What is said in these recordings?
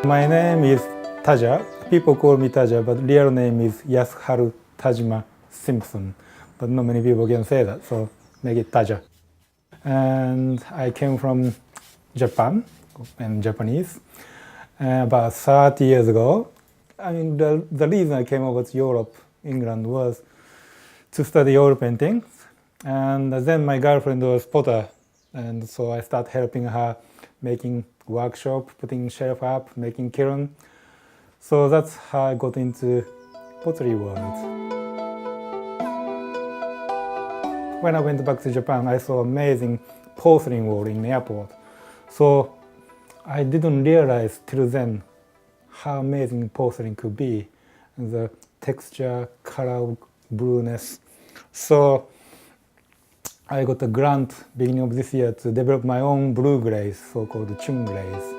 My name is Taja. People call me Taja, but real name is Yasuharu Tajima Simpson. But not many people can say that, so make it Taja. And I came from Japan, and Japanese, about 30 years ago. I mean, the reason I came over to Europe, England, was to study oil paintings. And then my girlfriend was potter, and so I started helping her making workshop, putting shelf up, making kiln. So that's how I got into pottery world. When I went back to Japan, I saw amazing porcelain wall in the airport. So I didn't realize till then how amazing porcelain could be, and the texture, color, blueness. So I got a grant beginning of this year to develop my own blue glaze, so-called chun glaze.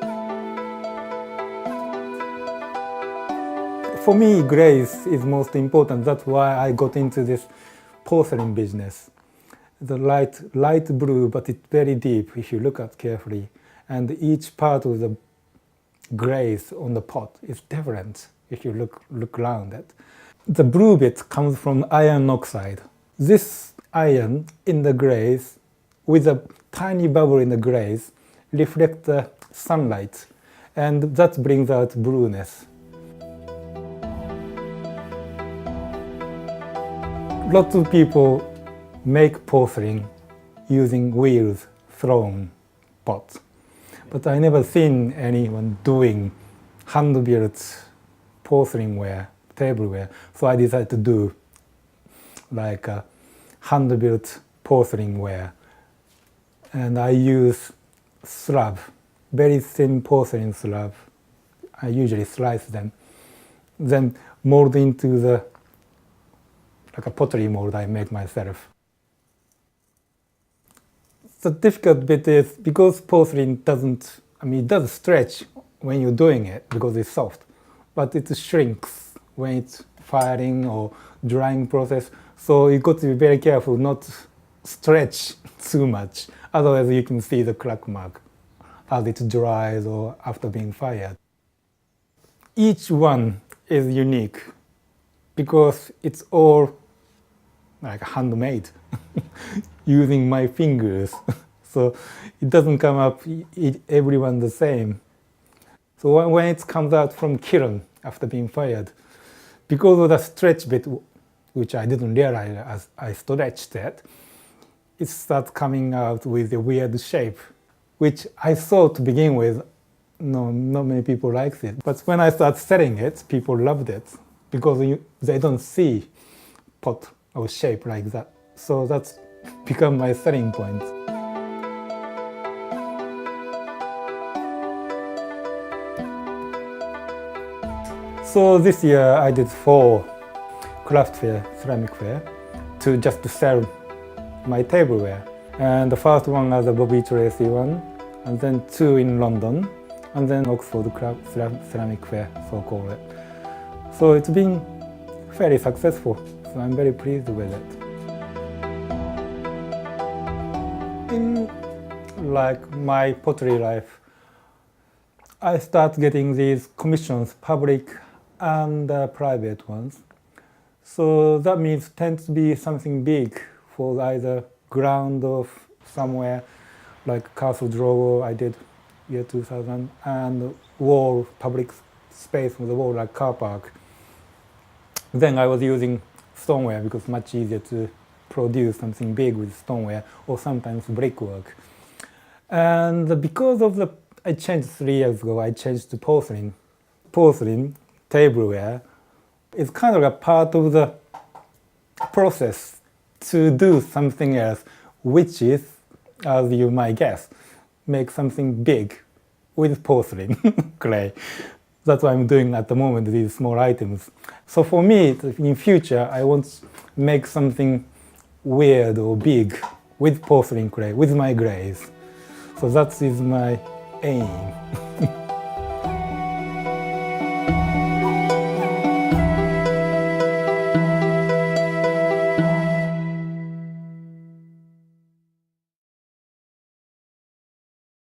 For me, glaze is most important. That's why I got into this porcelain business. The light blue, but it's very deep if you look at carefully. And each part of the glaze on the pot is different if you look around it. The blue bit comes from iron oxide. This iron in the glaze, with a tiny bubble in the glaze, reflects the sunlight, and that brings out blueness. Lots of people make porcelain using wheels thrown pots, but I never seen anyone doing hand-built porcelain ware, tableware. So I decided to do like a hand-built porcelain ware, and I use slab, very thin porcelain slab. I usually slice them, then mold into like a pottery mold I make myself. The difficult bit is because porcelain it does stretch when you're doing it because it's soft, but it shrinks when it's firing or drying process. So you got to be very careful not to stretch too much, otherwise you can see the crack mark as it dries or after being fired. Each one is unique because it's all like handmade using my fingers. So it doesn't come up everyone the same. So when it comes out from kiln after being fired, because of the stretch bit, which I didn't realize as I stretched it, it starts coming out with a weird shape, which I thought to begin with, no, not many people liked it. But when I started selling it, people loved it because they don't see pot or shape like that. So that's become my selling point. So this year I did 4 craft fair, ceramic fair, just to sell my tableware. And the first one was the Bobby Tracy one, and then 2 in London, and then Oxford Craft Ceramic Fair, so-called it. So it's been fairly successful, so I'm very pleased with it. In like my pottery life, I start getting these commissions, public and private ones. So that means tends to be something big for either ground of somewhere, like Castle Drogo I did year 2000, and wall, public space with the wall like car park. Then I was using stoneware because it's much easier to produce something big with stoneware, or sometimes brickwork. And because of I changed 3 years ago, I changed to porcelain. Porcelain, tableware, is kind of a part of the process to do something else, which is, as you might guess, make something big with porcelain clay. That's what I'm doing at the moment, these small items. So for me, in future, I want to make something weird or big with porcelain clay, with my glaze. So that is my aim.